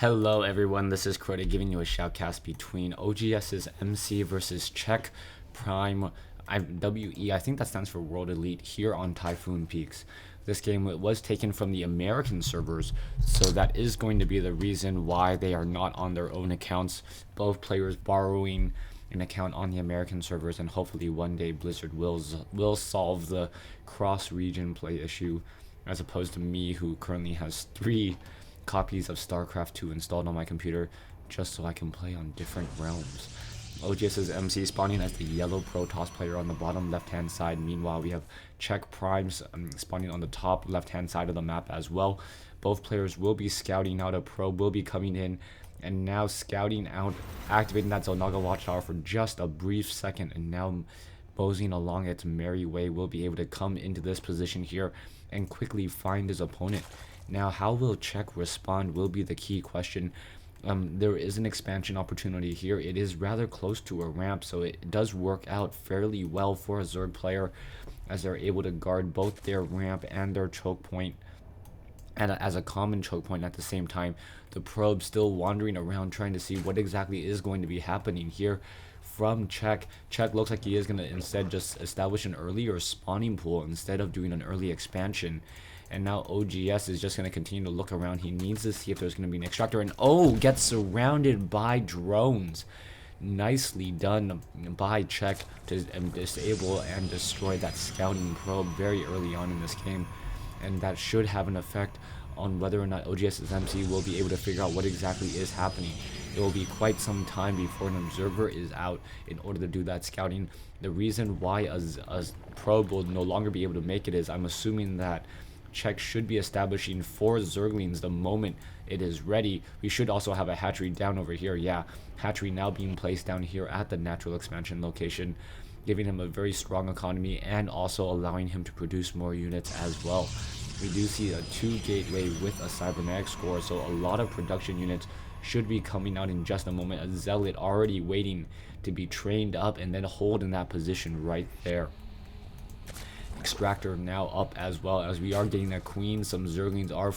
Hello everyone, this is Crota giving you a shoutcast between oGs's MC versus Czech Prime WE, I think that stands for World Elite, here on Typhon Peaks. This game was taken from the American servers, so that is going to be the reason why they are not on their own accounts. Both players borrowing an account on the American servers, and hopefully one day Blizzard will solve the cross-region play issue, as opposed to me, who currently has 3 copies of StarCraft 2 installed on my computer just so I can play on different realms. oGs's MC spawning as the yellow Protoss player on the bottom left hand side. Meanwhile, we have Czech Primes spawning on the top left hand side of the map as well. Both players will be scouting out. A probe will be coming in and now scouting out, activating that Zelnaga watchtower for just a brief second, and now moseying along its merry way will be able to come into this position here and quickly find his opponent. Now, how will Czech respond will be the key question. There is an expansion opportunity here. It is rather close to a ramp, so it does work out fairly well for a Zerg player, as they're able to guard both their ramp and their choke point, and as a common choke point at the same time. The probe still wandering around trying to see what exactly is going to be happening here from Czech. Czech looks like he is going to instead just establish an earlier spawning pool instead of doing an early expansion. And now oGs is just going to continue to look around. He needs to see if there's going to be an extractor. And gets surrounded by drones. Nicely done by Czech to disable and destroy that scouting probe very early on in this game. And that should have an effect on whether or not oGs's MC will be able to figure out what exactly is happening. It will be quite some time before an observer is out in order to do that scouting. The reason why a probe will no longer be able to make it is, I'm assuming that Czech should be establishing 4 Zerglings the moment it is ready. We should also have a hatchery down over here. Yeah, hatchery now being placed down here at the natural expansion location, giving him a very strong economy and also allowing him to produce more units as well. We do see a 2 gateway with a cybernetic score, so a lot of production units should be coming out in just a moment. A zealot already waiting to be trained up and then hold in that position right there. Extractor now up as well, as we are getting a queen. Some Zerglings are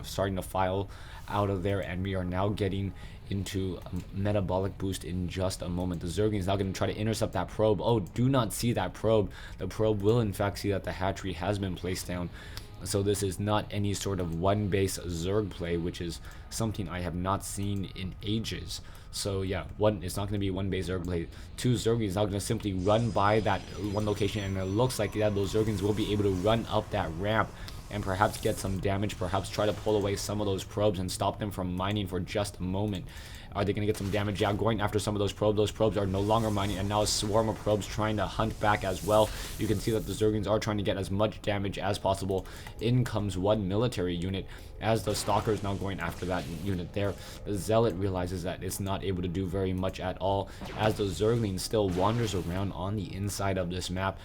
starting to file out of there, and we are now getting into a metabolic boost in just a moment. The Zerglings is now going to try to intercept that probe. Do not see that probe. The probe will in fact see that the hatchery has been placed down. So this is not any sort of one base Zerg play, which is something I have not seen in ages. So yeah, it's not going to be one base Zerg play. 2 Zerglings now going to simply run by that one location, and it looks like those Zerglings will be able to run up that ramp and perhaps get some damage, perhaps try to pull away some of those probes and stop them from mining for just a moment. Are they going to get some damage? Yeah, going after some of those probes. Those probes are no longer mining, and now a swarm of probes trying to hunt back as well. You can see that the Zerglings are trying to get as much damage as possible. In comes one military unit, as the Stalker is now going after that unit there. The Zealot realizes that it's not able to do very much at all, as the Zergling still wanders around on the inside of this map.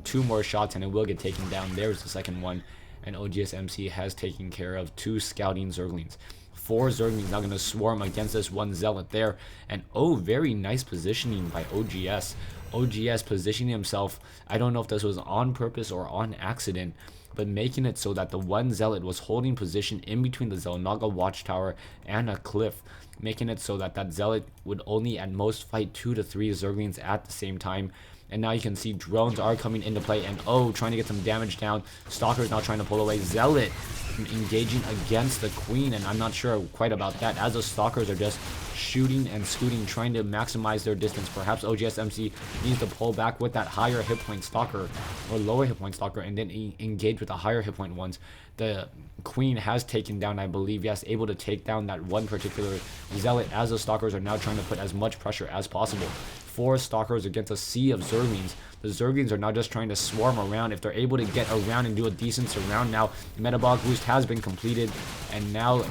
2 more shots and it will get taken down. There's the second one, and oGs MC has taken care of 2 scouting Zerglings. 4 Zerglings now going to swarm against this one Zealot there, and very nice positioning by oGs. oGs positioning himself, I don't know if this was on purpose or on accident, but making it so that the one Zealot was holding position in between the Zelnaga watchtower and a cliff, making it so that that Zealot would only at most fight 2 to 3 Zerglings at the same time. And now you can see drones are coming into play, and trying to get some damage down. Stalker is now trying to pull away. Zealot engaging against the queen, and I'm not sure quite about that, as the Stalkers are just shooting and scooting, trying to maximize their distance. Perhaps oGs MC needs to pull back with that higher hit point Stalker or lower hit point Stalker, and then engage with the higher hit point ones. The queen has taken down, I believe, yes, able to take down that one particular Zealot, as the Stalkers are now trying to put as much pressure as possible. 4 Stalkers against a sea of Zerglings. The Zerglings are now just trying to swarm around. If they're able to get around and do a decent surround, now the metabolic boost has been completed, and now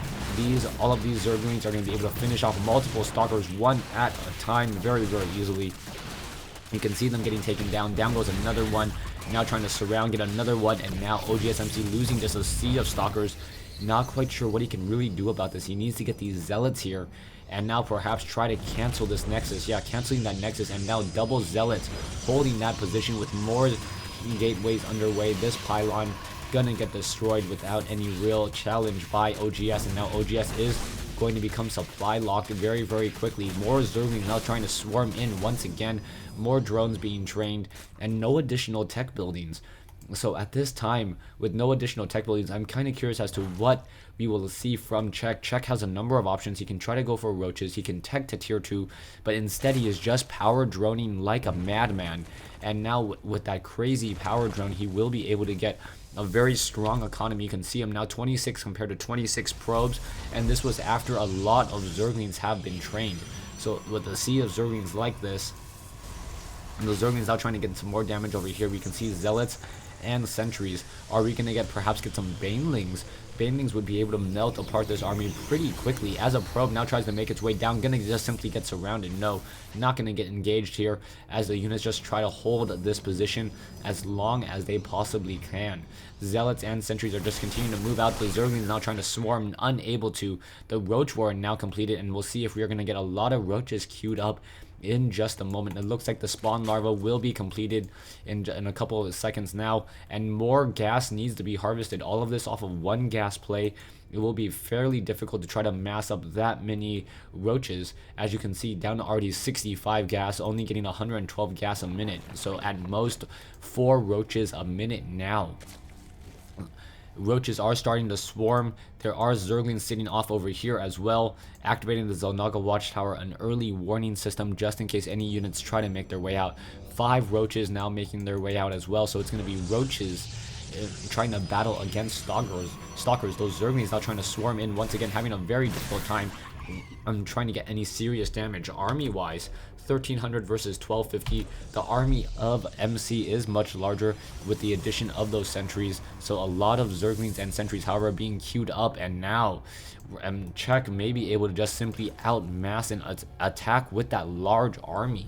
all of these Zerglings are going to be able to finish off multiple Stalkers one at a time very, very easily. You can see them getting taken down. Down goes another one. Now trying to surround, get another one, and now oGs MC losing just a sea of Stalkers. Not quite sure what he can really do about this. He needs to get these Zealots here, and now perhaps try to cancel this Nexus. Yeah, canceling that Nexus, and now double Zealots holding that position with more gateways underway. This pylon gonna get destroyed without any real challenge by oGs, and now oGs is going to become supply locked very, very quickly. More Zerglings now trying to swarm in once again. More drones being trained, and no additional tech buildings. So at this time, with no additional tech buildings, I'm kind of curious as to what we will see from Czech. Czech has a number of options. He can try to go for roaches. He can tech to tier 2, but instead he is just power droning like a madman. And now with that crazy power drone, he will be able to get a very strong economy. You can see him now 26 compared to 26 probes, and this was after a lot of Zerglings have been trained. So with a sea of Zerglings like this, and the Zerglings now trying to get some more damage over here, we can see Zealots and Sentries. Are we going to perhaps get some Banelings? Banelings would be able to melt apart this army pretty quickly, as a probe now tries to make its way down. Gonna just simply get surrounded. No, not gonna get engaged here, as the units just try to hold this position as long as they possibly can. Zealots and Sentries are just continuing to move out. The Zerglings now trying to swarm, unable to. The Roach War now completed, and we'll see if we are gonna get a lot of roaches queued up in just a moment. It looks like the spawn larva will be completed in a couple of seconds now, and more gas needs to be harvested. All of this off of one gas play. It will be fairly difficult to try to mass up that many roaches. As you can see, down to already 65 gas, only getting 112 gas a minute. So at most 4 roaches a minute now. Roaches are starting to swarm. There are Zerglings sitting off over here as well, activating the Zelnaga Watchtower, an early warning system just in case any units try to make their way out. 5 roaches now making their way out as well, so it's going to be roaches trying to battle against stalkers. Those Zerglings now trying to swarm in once again, having a very difficult time trying to get any serious damage. Army wise, 1300 versus 1250. The army of MC is much larger with the addition of those sentries, so a lot of Zerglings and sentries however being queued up, and now Czech may be able to just simply outmass and attack with that large army.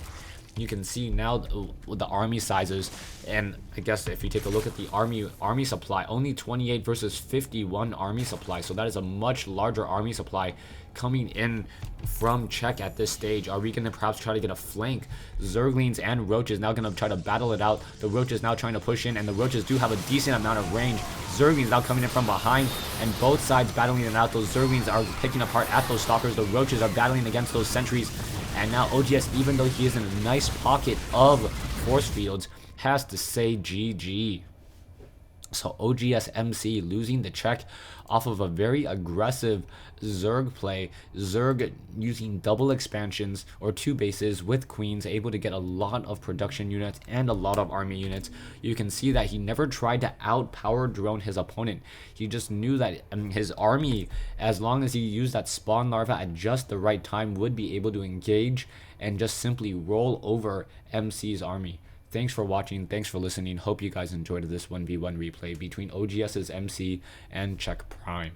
You can see now the army sizes, and I guess if you take a look at the army supply, only 28 versus 51 army supply, so that is a much larger army supply coming in from Czech at this stage. Are we going to perhaps try to get a flank? Zerglings and Roaches now going to try to battle it out. The Roaches now trying to push in, and the Roaches do have a decent amount of range. Zerglings now coming in from behind, and both sides battling it out. Those Zerglings are picking apart at those Stalkers. The Roaches are battling against those Sentries. And now oGs, even though he is in a nice pocket of force fields, has to say GG. So oGs MC losing the Czech off of a very aggressive Zerg play. Zerg using double expansions or 2 bases with queens, able to get a lot of production units and a lot of army units. You can see that he never tried to outpower drone his opponent. He just knew that his army, as long as he used that spawn larva at just the right time, would be able to engage and just simply roll over MC's army. Thanks for watching, thanks for listening. Hope you guys enjoyed this 1v1 replay between oGs's MC and Czech Prime.